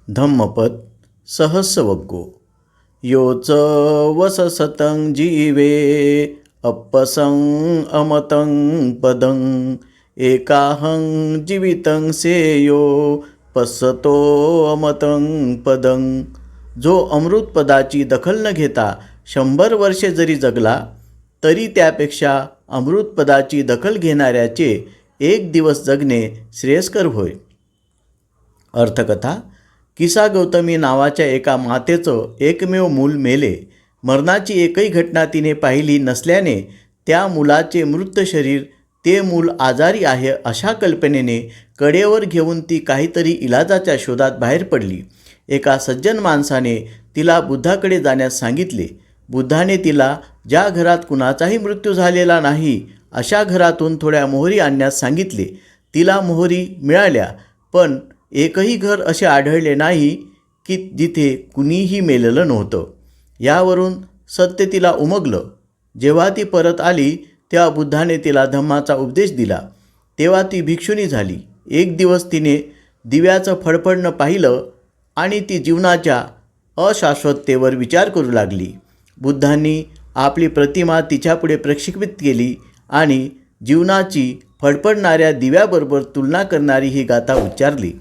धम्मपद सहस्रवग्गो योच वससतं जीवे अप्पसं अमतं पदं एकाहं जीवितं सेयो पस्सतो अमतं पदं। जो अमृतपदाची दखल न घेता 100 वर्षे जरी जगला तरी त्यापेक्षा अमृतपदाची दखल घेणाऱ्याचे 1 दिवस जगणे श्रेयस्कर होय। अर्थकथा। किसा गौतमी नावाच्या एका मातेचं एकमेव मूल मेले। मरणाची एकही घटना तिने पाहिली नसल्याने त्या मुलाचे मृत शरीर ते मूल आजारी आहे अशा कल्पनेने कडेवर घेऊन ती काहीतरी इलाजाच्या शोधात बाहेर पडली। एका सज्जन माणसाने तिला बुद्धाकडे जाण्यास सांगितले। बुद्धाने तिला ज्या घरात कुणाचाही मृत्यू झालेला नाही अशा घरातून थोड्या मोहरी आणण्यास सांगितले। तिला मोहरी मिळाल्या, पण एकही घर असे आढळले नाही की जिथे कुणीही मेलेलं नव्हतं। यावरून सत्य तिला उमगलं। जेव्हा ती परत आली तेव्हा बुद्धाने तिला धम्माचा उपदेश दिला। तेव्हा ती भिक्षुणी झाली। एक दिवस तिने दिव्याचं फडफडणं पाहिलं आणि ती जीवनाच्या अशाश्वततेवर विचार करू लागली। बुद्धांनी आपली प्रतिमा तिच्यापुढे प्रक्षेपित केली आणि जीवनाची फडफडणाऱ्या दिव्याबरोबर तुलना करणारी ही गाथा उच्चारली।